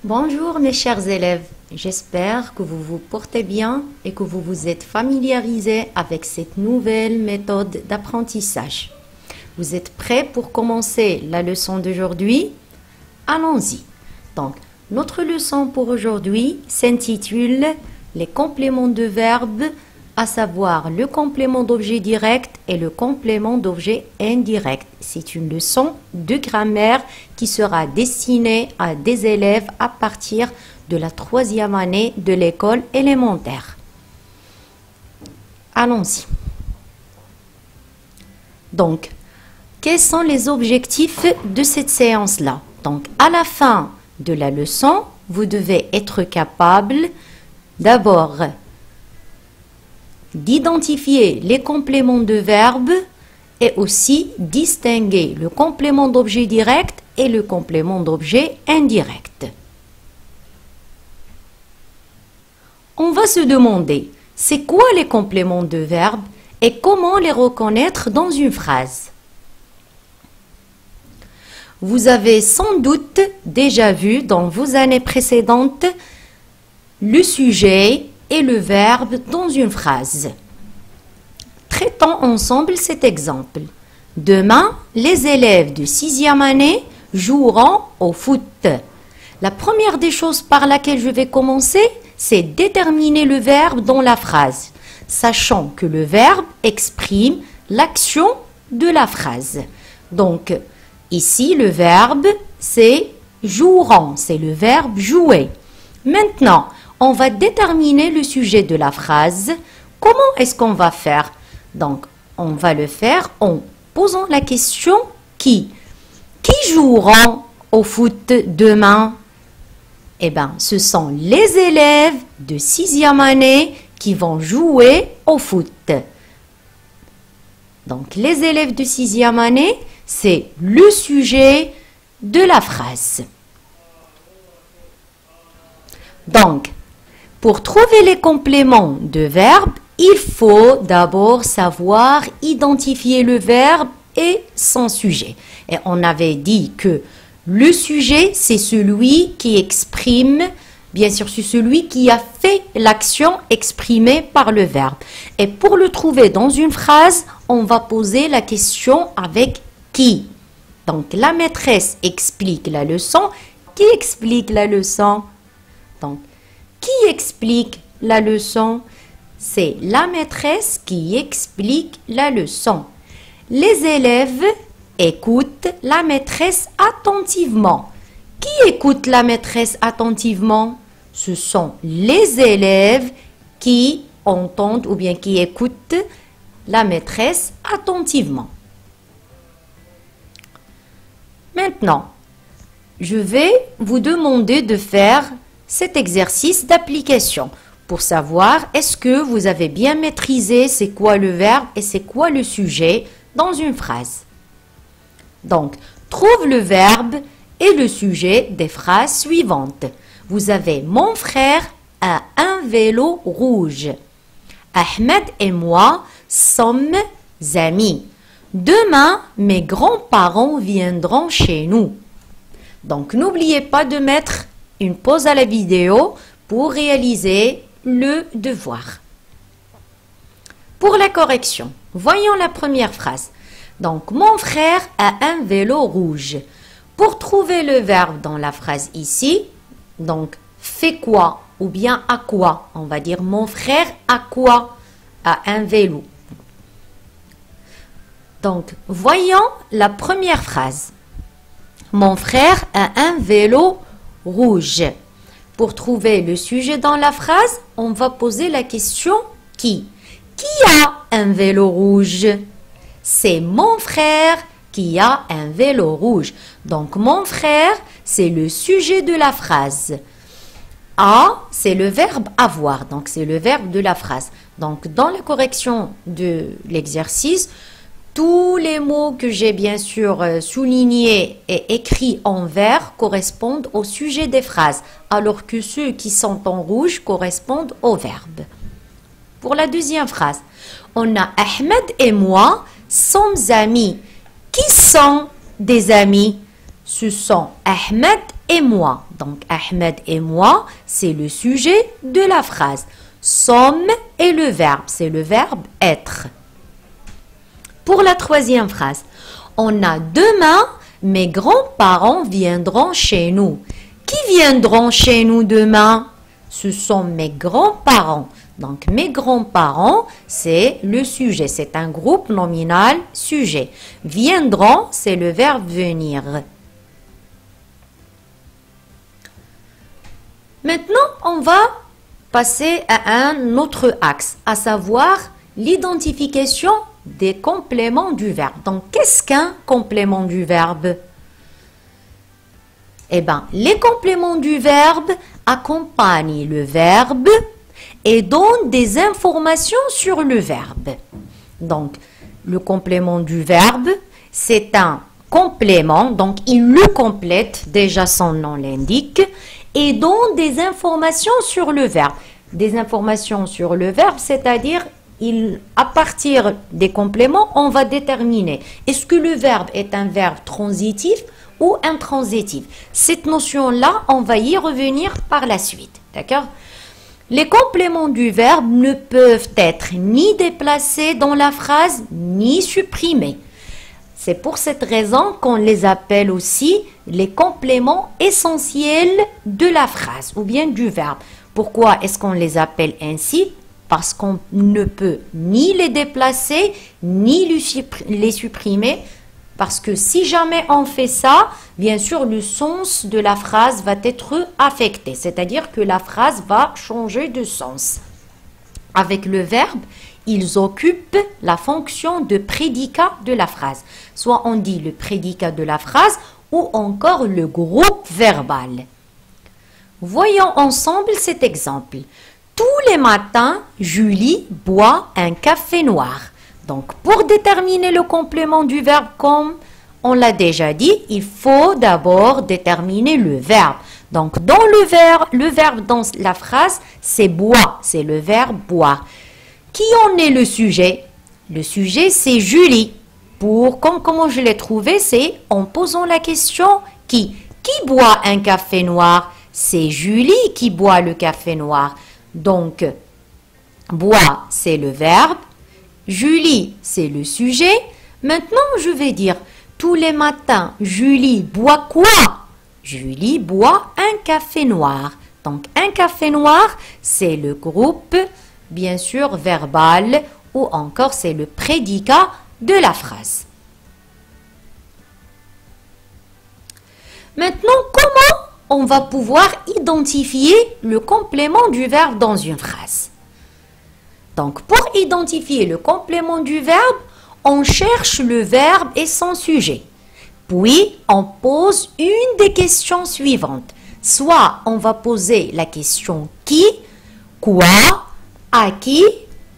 Bonjour mes chers élèves, j'espère que vous vous portez bien et que vous vous êtes familiarisés avec cette nouvelle méthode d'apprentissage. Vous êtes prêts pour commencer la leçon d'aujourd'hui? Allons-y. Donc, notre leçon pour aujourd'hui s'intitule les compléments de verbes, à savoir le complément d'objet direct et le complément d'objet indirect. C'est une leçon de grammaire qui sera destinée à des élèves à partir de la 3e année de l'école élémentaire. Allons-y. Donc, quels sont les objectifs de cette séance-là? Donc, à la fin de la leçon, vous devez être capable d'abord d'identifier les compléments de verbes et aussi distinguer le complément d'objet direct et le complément d'objet indirect. On va se demander, c'est quoi les compléments de verbes et comment les reconnaître dans une phrase? Vous avez sans doute déjà vu dans vos années précédentes le sujet et le verbe dans une phrase. Traitons ensemble cet exemple. Demain, les élèves de 6e année joueront au foot. La première des choses par laquelle je vais commencer, c'est déterminer le verbe dans la phrase, sachant que le verbe exprime l'action de la phrase. Donc, ici, le verbe, c'est joueront, c'est le verbe jouer. Maintenant, on va déterminer le sujet de la phrase. Comment est-ce qu'on va faire? Donc, on va le faire en posant la question qui? Qui joueront au foot demain? Eh bien, ce sont les élèves de 6e année qui vont jouer au foot. Donc, les élèves de 6e année, c'est le sujet de la phrase. Donc, pour trouver les compléments de verbes, il faut d'abord savoir identifier le verbe et son sujet. Et on avait dit que le sujet, c'est celui qui exprime, bien sûr, c'est celui qui a fait l'action exprimée par le verbe. Et pour le trouver dans une phrase, on va poser la question avec qui. Donc, la maîtresse explique la leçon. Qui explique la leçon? Donc, qui explique la leçon? C'est la maîtresse qui explique la leçon. Les élèves écoutent la maîtresse attentivement. Qui écoute la maîtresse attentivement? Ce sont les élèves qui entendent ou bien qui écoutent la maîtresse attentivement. Maintenant, je vais vous demander de faire cet exercice d'application pour savoir est-ce que vous avez bien maîtrisé c'est quoi le verbe et c'est quoi le sujet dans une phrase. Donc, trouve le verbe et le sujet des phrases suivantes. Vous avez mon frère a un vélo rouge. Ahmed et moi sommes amis. Demain, mes grands-parents viendront chez nous. Donc, n'oubliez pas de mettre une pause à la vidéo pour réaliser le devoir. Pour la correction, voyons la première phrase. Donc, mon frère a un vélo rouge. Pour trouver le verbe dans la phrase ici, donc, fait quoi ou bien à quoi? On va dire mon frère a quoi? A un vélo. Donc, voyons la première phrase. Mon frère a un vélo rouge. Pour trouver le sujet dans la phrase, on va poser la question qui? Qui a un vélo rouge? C'est mon frère qui a un vélo rouge. Donc, mon frère, c'est le sujet de la phrase. A, c'est le verbe avoir. Donc, c'est le verbe de la phrase. Donc, dans la correction de l'exercice, tous les mots que j'ai bien sûr soulignés et écrits en vert correspondent au sujet des phrases, alors que ceux qui sont en rouge correspondent au verbe. Pour la deuxième phrase, on a Ahmed et moi sommes amis. Qui sont des amis? Ce sont Ahmed et moi. Donc, Ahmed et moi, c'est le sujet de la phrase. Sommes est le verbe, c'est le verbe être. Pour la troisième phrase, on a demain, mes grands-parents viendront chez nous. Qui viendront chez nous demain? Ce sont mes grands-parents. Donc, mes grands-parents, c'est le sujet. C'est un groupe nominal sujet. Viendront, c'est le verbe venir. Maintenant, on va passer à un autre axe, à savoir l'identification des compléments du verbe. Donc, qu'est-ce qu'un complément du verbe? Eh bien, les compléments du verbe accompagnent le verbe et donnent des informations sur le verbe. Donc, le complément du verbe, c'est un complément, donc il le complète, déjà son nom l'indique, et donne des informations sur le verbe. Des informations sur le verbe, c'est-à-dire à partir des compléments, on va déterminer est-ce que le verbe est un verbe transitif ou intransitif. Cette notion-là, on va y revenir par la suite. D'accord? Les compléments du verbe ne peuvent être ni déplacés dans la phrase, ni supprimés. C'est pour cette raison qu'on les appelle aussi les compléments essentiels de la phrase ou bien du verbe. Pourquoi est-ce qu'on les appelle ainsi? Parce qu'on ne peut ni les déplacer, ni les supprimer. Parce que si jamais on fait ça, bien sûr, le sens de la phrase va être affecté. C'est-à-dire que la phrase va changer de sens. Avec le verbe, ils occupent la fonction de prédicat de la phrase. Soit on dit le prédicat de la phrase ou encore le groupe verbal. Voyons ensemble cet exemple. Tous les matins, Julie boit un café noir. Donc, pour déterminer le complément du verbe, comme on l'a déjà dit, il faut d'abord déterminer le verbe. Donc, dans le verbe dans la phrase, c'est boire, c'est le verbe boire. Qui en est le sujet? Le sujet, c'est Julie. Comment je l'ai trouvé? C'est en posant la question qui? Qui boit un café noir? C'est Julie qui boit le café noir. Donc, boire, c'est le verbe. Julie, c'est le sujet. Maintenant, je vais dire, tous les matins, Julie boit quoi? Julie boit un café noir. Donc, un café noir, c'est le groupe, bien sûr, verbal, ou encore c'est le prédicat de la phrase. Maintenant, comment on va pouvoir identifier le complément du verbe dans une phrase? Donc, pour identifier le complément du verbe, on cherche le verbe et son sujet. Puis, on pose une des questions suivantes. Soit on va poser la question qui, quoi, à qui,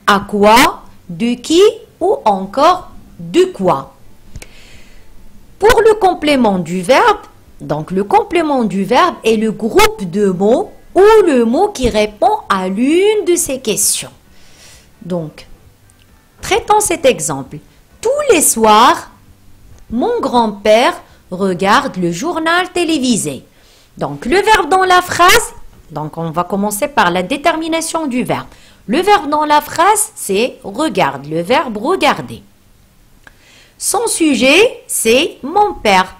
à quoi, de qui ou encore de quoi. Pour le complément du verbe, donc le complément du verbe est le groupe de mots ou le mot qui répond à l'une de ces questions. Donc, traitons cet exemple. Tous les soirs, mon grand-père regarde le journal télévisé. Donc, le verbe dans la phrase, donc on va commencer par la détermination du verbe. Le verbe dans la phrase, c'est regarde, le verbe regarder. Son sujet, c'est mon père.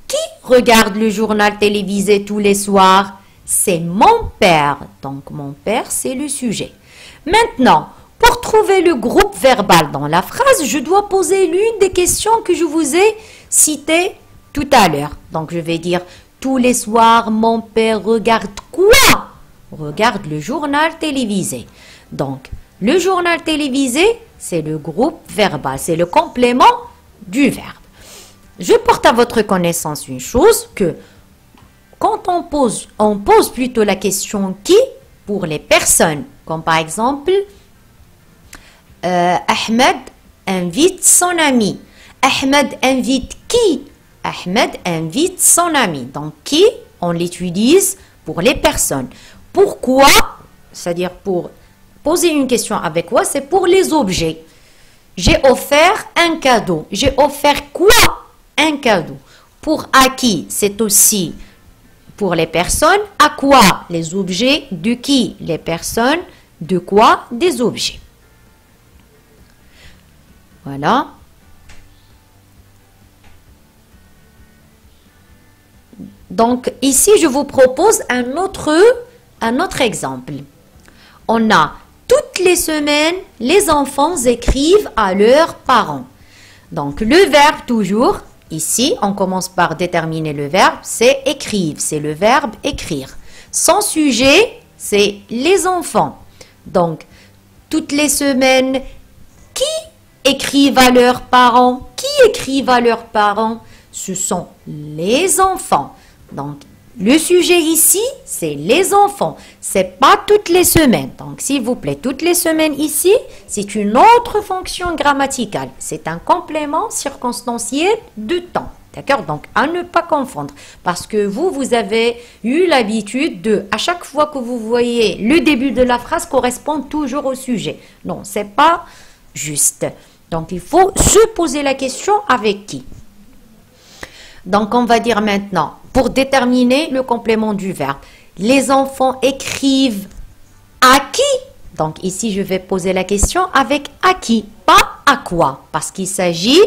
Qui regarde le journal télévisé tous les soirs? C'est mon père. Donc, mon père, c'est le sujet. Maintenant, pour trouver le groupe verbal dans la phrase, je dois poser l'une des questions que je vous ai citées tout à l'heure. Donc, je vais dire, tous les soirs, mon père regarde quoi? Regarde le journal télévisé. Donc, le journal télévisé, c'est le groupe verbal, c'est le complément du verbe. Je porte à votre connaissance une chose, que quand on pose plutôt la question qui pour les personnes, comme par exemple, Ahmed invite son ami. Ahmed invite qui? Ahmed invite son ami. Donc, qui, on l'utilise pour les personnes. Pourquoi? C'est-à-dire pour poser une question avec quoi? C'est pour les objets. J'ai offert un cadeau. J'ai offert quoi? Un cadeau. Pour à qui? C'est aussi Pour les personnes, à quoi? Les objets, de qui? Les personnes, de quoi? Des objets. Voilà. Donc, ici, je vous propose un autre exemple. On a toutes les semaines, les enfants écrivent à leurs parents. Donc, le verbe toujours, ici, on commence par déterminer le verbe, c'est écrivent, c'est le verbe écrire. Son sujet, c'est les enfants. Donc, toutes les semaines, qui écrivent à leurs parents? Qui écrivent à leurs parents? Ce sont les enfants. Donc, le sujet ici, c'est les enfants. C'est pas toutes les semaines. Donc, s'il vous plaît, toutes les semaines ici, c'est une autre fonction grammaticale. C'est un complément circonstanciel de temps. D'accord? Donc, à ne pas confondre. Parce que vous avez eu l'habitude de, à chaque fois que vous voyez le début de la phrase correspond toujours au sujet. Non, c'est pas juste. Donc, il faut se poser la question avec qui. Donc, on va dire maintenant, pour déterminer le complément du verbe, les enfants écrivent à qui? Donc, ici, je vais poser la question avec à qui, pas à quoi, parce qu'il s'agit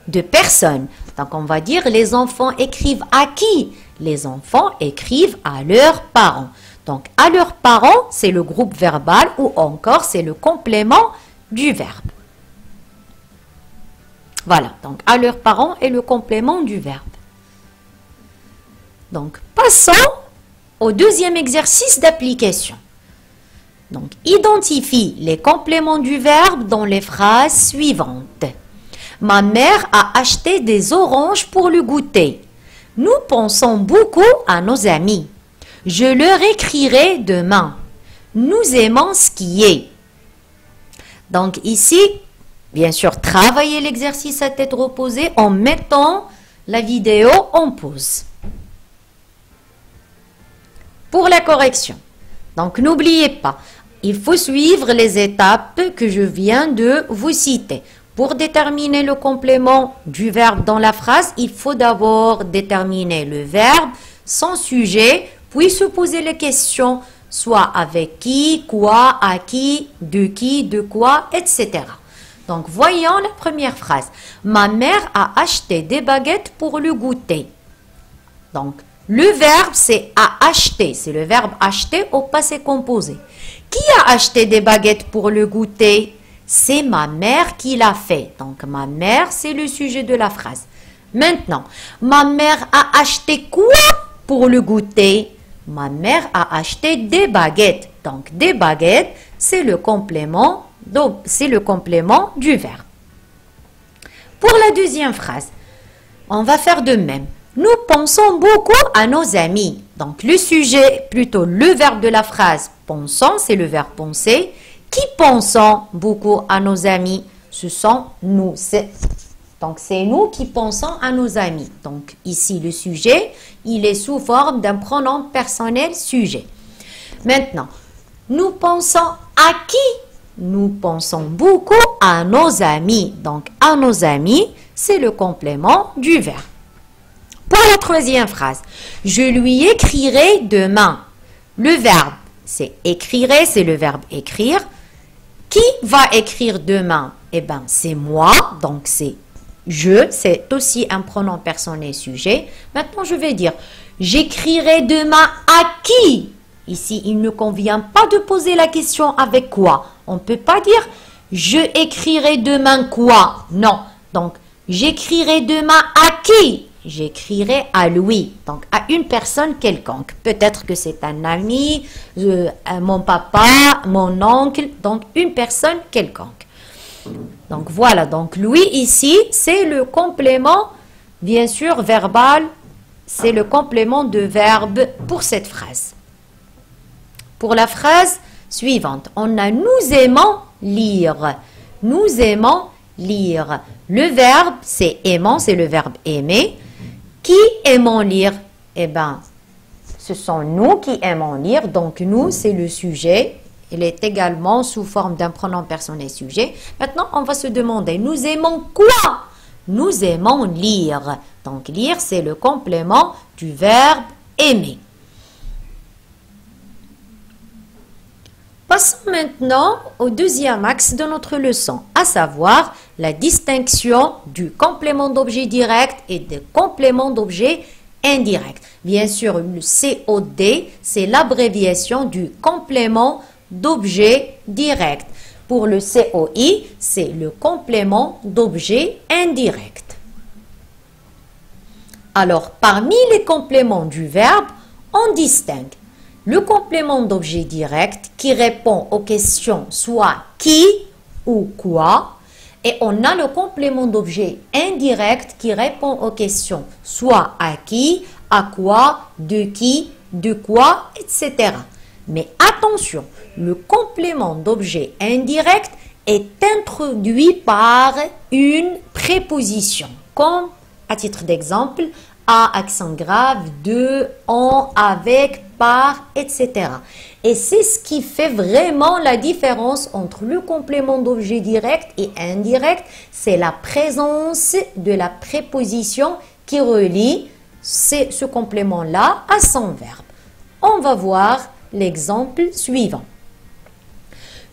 de personnes. Donc, on va dire les enfants écrivent à qui? Les enfants écrivent à leurs parents. Donc, à leurs parents, c'est le groupe verbal ou encore c'est le complément du verbe. Voilà, donc à leurs parents est le complément du verbe. Donc, passons au deuxième exercice d'application. Donc, identifie les compléments du verbe dans les phrases suivantes. Ma mère a acheté des oranges pour le goûter. Nous pensons beaucoup à nos amis. Je leur écrirai demain. Nous aimons skier. Donc, ici, bien sûr, travaillez l'exercice à tête reposée en mettant la vidéo en pause. Pour la correction, donc n'oubliez pas, il faut suivre les étapes que je viens de vous citer. Pour déterminer le complément du verbe dans la phrase, il faut d'abord déterminer le verbe, son sujet, puis se poser les questions, soit avec qui, quoi, à qui, de quoi, etc. Donc, voyons la première phrase. Ma mère a acheté des baguettes pour le goûter. Donc, le verbe, c'est à acheter. C'est le verbe acheter au passé composé. Qui a acheté des baguettes pour le goûter? C'est ma mère qui l'a fait. Donc, ma mère, c'est le sujet de la phrase. Maintenant, ma mère a acheté quoi pour le goûter? Ma mère a acheté des baguettes. Donc, des baguettes, c'est le complément. Donc, c'est le complément du verbe. Pour la deuxième phrase, on va faire de même. Nous pensons beaucoup à nos amis. Donc, le sujet, plutôt le verbe de la phrase, pensons, c'est le verbe penser. Qui pensons beaucoup à nos amis? Ce sont nous. Donc, c'est nous qui pensons à nos amis. Donc, ici, le sujet, il est sous forme d'un pronom personnel sujet. Maintenant, nous pensons à qui? Nous pensons beaucoup à nos amis. Donc, à nos amis, c'est le complément du verbe. Pour la troisième phrase, je lui écrirai demain. Le verbe, c'est écrirai, c'est le verbe écrire. Qui va écrire demain? Eh bien, c'est moi, donc c'est je, c'est aussi un pronom personnel sujet. Maintenant, je vais dire, j'écrirai demain à qui? Ici, il ne convient pas de poser la question avec quoi. On ne peut pas dire, je écrirai demain quoi? Non, donc, j'écrirai demain à qui? J'écrirai à lui, donc à une personne quelconque. Peut-être que c'est un ami, mon papa, mon oncle, donc une personne quelconque. Donc voilà, donc lui ici, c'est le complément, bien sûr, verbal, c'est le complément de verbe pour cette phrase. Pour la phrase suivante, on a nous aimons lire. Nous aimons lire. Le verbe, c'est aimant, c'est le verbe aimer. Qui aimons lire? Eh bien, ce sont nous qui aimons lire. Donc, nous, c'est le sujet. Il est également sous forme d'un pronom personnel sujet. Maintenant, on va se demander, nous aimons quoi? Nous aimons lire. Donc, lire, c'est le complément du verbe aimer. Passons maintenant au deuxième axe de notre leçon, à savoir la distinction du complément d'objet direct et des compléments d'objet indirect. Bien sûr, le COD, c'est l'abréviation du complément d'objet direct. Pour le COI, c'est le complément d'objet indirect. Alors, parmi les compléments du verbe, on distingue le complément d'objet direct qui répond aux questions soit qui ou quoi, et on a le complément d'objet indirect qui répond aux questions soit à qui, à quoi, de quoi, etc. Mais attention, le complément d'objet indirect est introduit par une préposition, comme à titre d'exemple, à accent grave, de, en, avec, par, etc. Et c'est ce qui fait vraiment la différence entre le complément d'objet direct et indirect, c'est la présence de la préposition qui relie ce complément-là à son verbe. On va voir l'exemple suivant.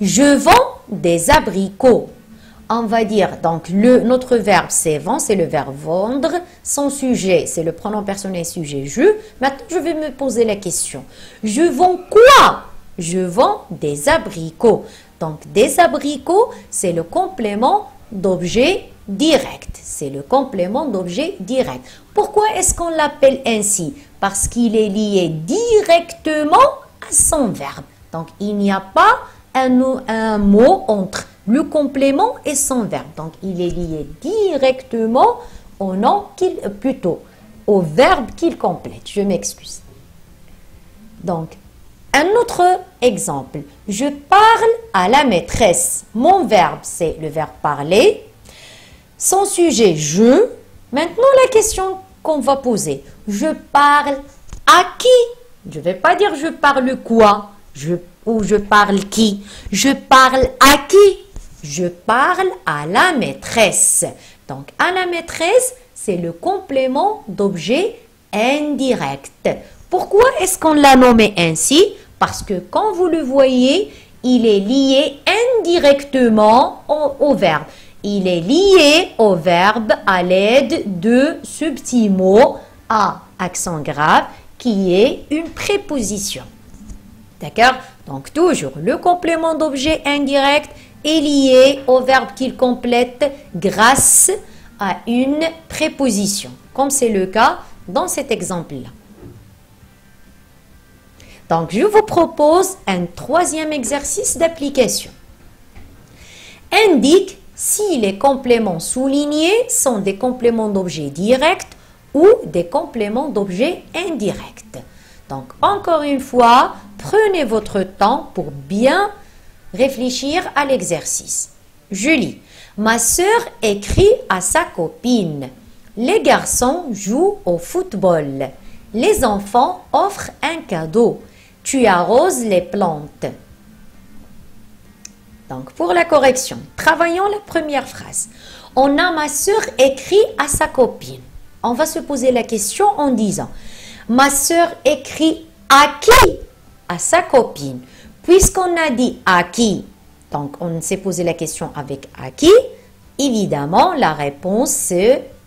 Je vends des abricots. On va dire, donc, notre verbe c'est vend, c'est le verbe vendre. Son sujet, c'est le pronom personnel sujet je. Maintenant, je vais me poser la question. Je vends quoi? Je vends des abricots. Donc, des abricots, c'est le complément d'objet direct. C'est le complément d'objet direct. Pourquoi est-ce qu'on l'appelle ainsi? Parce qu'il est lié directement à son verbe. Donc, il n'y a pas un mot entre le complément et son verbe. Donc, il est lié directement au nom au verbe qu'il complète. Je m'excuse. Donc, un autre exemple. Je parle à la maîtresse. Mon verbe, c'est le verbe parler. Son sujet, je. Maintenant, la question qu'on va poser. Je parle à qui? Je ne vais pas dire je parle quoi ou je parle qui. Je parle à qui? Je parle à la maîtresse. Donc, à la maîtresse, c'est le complément d'objet indirect. Pourquoi est-ce qu'on l'a nommé ainsi? Parce que quand vous le voyez, il est lié indirectement au verbe. Il est lié au verbe à l'aide de ce petit mot à accent grave qui est une préposition. D'accord? Donc, toujours, le complément d'objet indirect est lié au verbe qu'il complète grâce à une préposition, comme c'est le cas dans cet exemple-là. Donc, je vous propose un troisième exercice d'application. Indique si les compléments soulignés sont des compléments d'objet direct ou des compléments d'objet indirect. Donc, encore une fois, prenez votre temps pour bien réfléchir à l'exercice. Je lis. Ma sœur écrit à sa copine. Les garçons jouent au football. Les enfants offrent un cadeau. Tu arroses les plantes. Donc, pour la correction, travaillons la première phrase. On a ma sœur écrit à sa copine. On va se poser la question en disant, ma sœur écrit à qui? À sa copine. Puisqu'on a dit à qui, donc on s'est posé la question avec à qui, évidemment, la réponse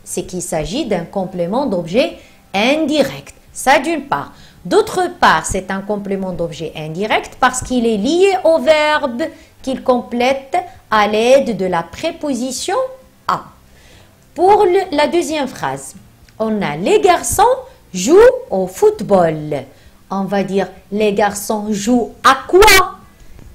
c'est qu'il s'agit d'un complément d'objet indirect. Ça d'une part. D'autre part, c'est un complément d'objet indirect parce qu'il est lié au verbe qu'il complète à l'aide de la préposition à. Pour la deuxième phrase, on a les garçons jouent au football. On va dire les garçons jouent à quoi?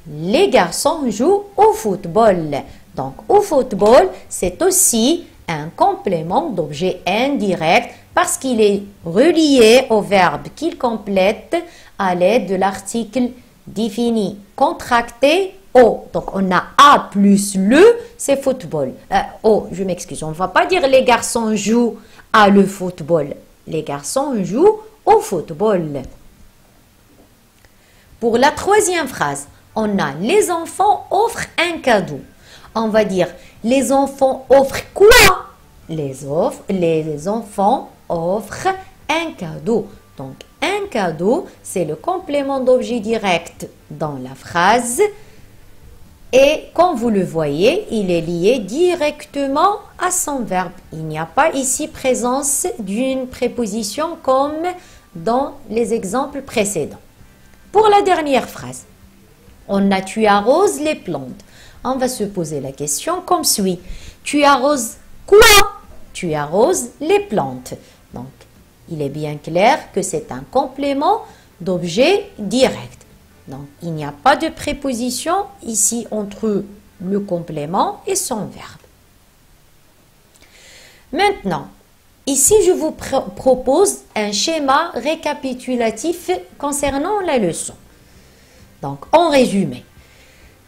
Les garçons jouent au football. Donc, au football, c'est aussi un complément d'objet indirect parce qu'il est relié au verbe qu'il complète à l'aide de l'article défini contracté au. Donc, on a à plus le, c'est football. Je m'excuse, on ne va pas dire les garçons jouent à le football. Les garçons jouent au football. Pour la troisième phrase, on a les enfants offrent un cadeau. On va dire les enfants offrent quoi? Les enfants offrent un cadeau. Donc, un cadeau, c'est le complément d'objet direct dans la phrase. Et comme vous le voyez, il est lié directement à son verbe. Il n'y a pas ici présence d'une préposition comme dans les exemples précédents. Pour la dernière phrase, on a « tu arroses les plantes ». On va se poser la question comme suit. Tu arroses quoi? Tu arroses les plantes. Donc, il est bien clair que c'est un complément d'objet direct. Donc, il n'y a pas de préposition ici entre le complément et son verbe. Maintenant, ici, je vous propose un schéma récapitulatif concernant la leçon. Donc, en résumé,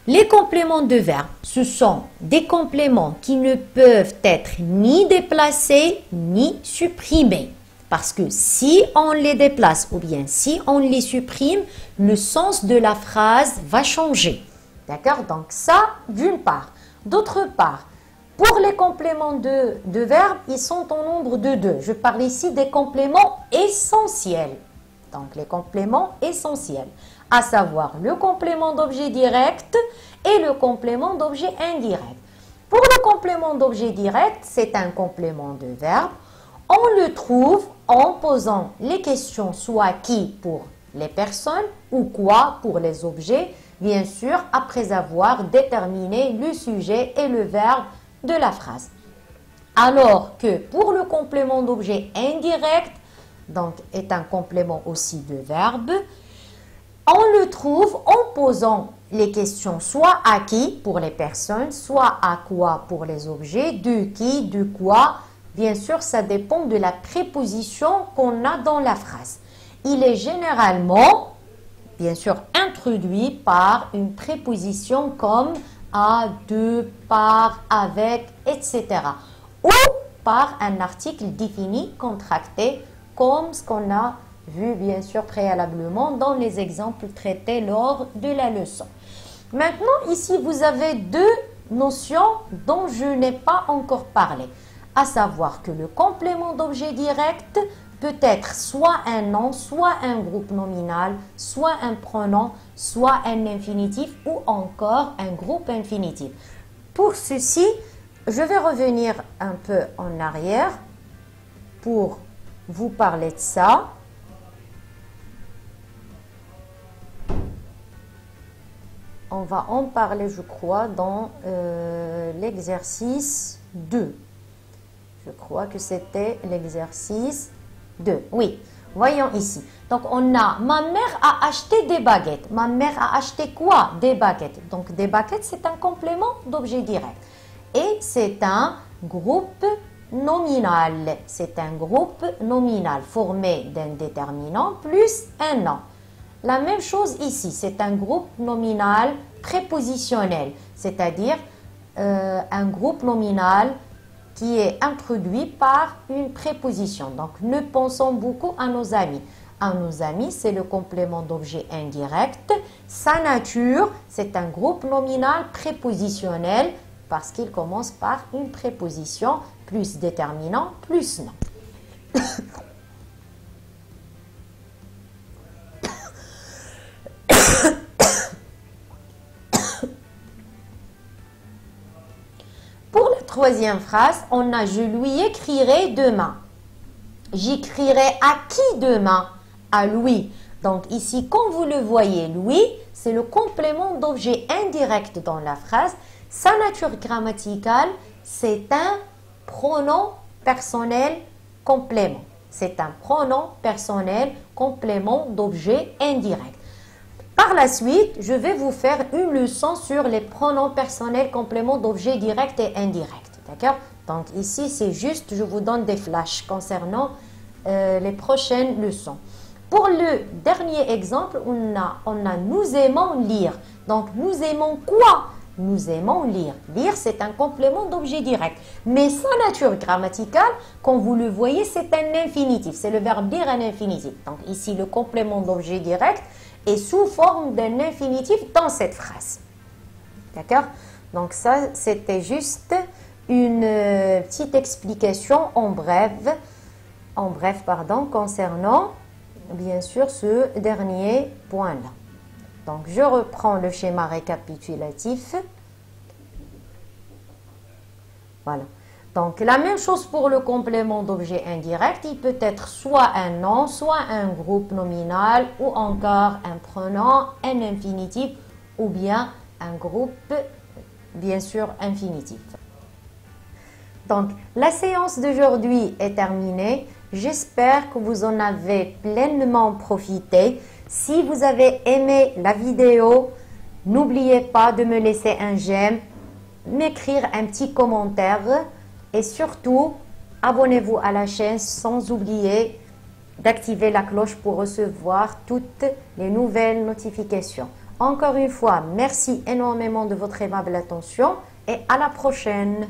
les compléments de verbe, ce sont des compléments qui ne peuvent être ni déplacés ni supprimés. Parce que si on les déplace ou bien si on les supprime, le sens de la phrase va changer. D'accord? Donc ça, d'une part. D'autre part, pour les compléments de verbe, ils sont au nombre de 2. Je parle ici des compléments essentiels. Donc les compléments essentiels, à savoir le complément d'objet direct et le complément d'objet indirect. Pour le complément d'objet direct, c'est un complément de verbe. On le trouve en posant les questions soit qui pour les personnes ou quoi pour les objets, bien sûr, après avoir déterminé le sujet et le verbe de la phrase. Alors que pour le complément d'objet indirect, donc est un complément aussi de verbe, on le trouve en posant les questions soit à qui pour les personnes, soit à quoi pour les objets, de qui, de quoi. Bien sûr, ça dépend de la préposition qu'on a dans la phrase. Il est généralement, bien sûr, introduit par une préposition comme à, de, par, avec, etc. Ou par un article défini, contracté, comme ce qu'on a vu, bien sûr, préalablement dans les exemples traités lors de la leçon. Maintenant, ici, vous avez deux notions dont je n'ai pas encore parlé. À savoir que le complément d'objet direct peut être soit un nom, soit un groupe nominal, soit un pronom, soit un infinitif ou encore un groupe infinitif. Pour ceci, je vais revenir un peu en arrière pour vous parler de ça. On va en parler, je crois, dans l'exercice 2. Je crois que c'était l'exercice 2. Oui, voyons ici. Donc, on a « Ma mère a acheté des baguettes ». Ma mère a acheté quoi? Des baguettes. Donc, des baguettes, c'est un complément d'objet direct. Et c'est un groupe nominal. C'est un groupe nominal formé d'un déterminant plus un nom. La même chose ici, c'est un groupe nominal prépositionnel, c'est-à-dire un groupe nominal qui est introduit par une préposition. Donc, nous pensons beaucoup à nos amis. À nos amis, c'est le complément d'objet indirect. Sa nature, c'est un groupe nominal prépositionnel parce qu'il commence par une préposition plus déterminant plus nom. Pour la troisième phrase, on a « Je lui écrirai demain ». J'écrirai à qui demain? À Louis. Donc ici, comme vous le voyez, Louis, c'est le complément d'objet indirect dans la phrase. Sa nature grammaticale, c'est un pronom personnel complément. C'est un pronom personnel complément d'objet indirect. Par la suite, je vais vous faire une leçon sur les pronoms personnels compléments d'objet direct et indirect. D'accord? Donc ici, c'est juste, je vous donne des flashs concernant les prochaines leçons. Pour le dernier exemple, on a nous aimons lire. Donc, nous aimons quoi? Nous aimons lire. Lire, c'est un complément d'objet direct. Mais sa nature grammaticale, comme vous le voyez, c'est un infinitif. C'est le verbe dire un infinitif. Donc, ici, le complément d'objet direct est sous forme d'un infinitif dans cette phrase. D'accord? Donc, ça, c'était juste une petite explication en bref, concernant bien sûr ce dernier point-là. Donc, je reprends le schéma récapitulatif. Voilà. Donc, la même chose pour le complément d'objet indirect. Il peut être soit un nom, soit un groupe nominal, ou encore un pronom, un infinitif, ou bien un groupe, bien sûr, infinitif. Donc, la séance d'aujourd'hui est terminée. J'espère que vous en avez pleinement profité. Si vous avez aimé la vidéo, n'oubliez pas de me laisser un j'aime, m'écrire un petit commentaire et surtout, abonnez-vous à la chaîne sans oublier d'activer la cloche pour recevoir toutes les nouvelles notifications. Encore une fois, merci énormément de votre aimable attention et à la prochaine.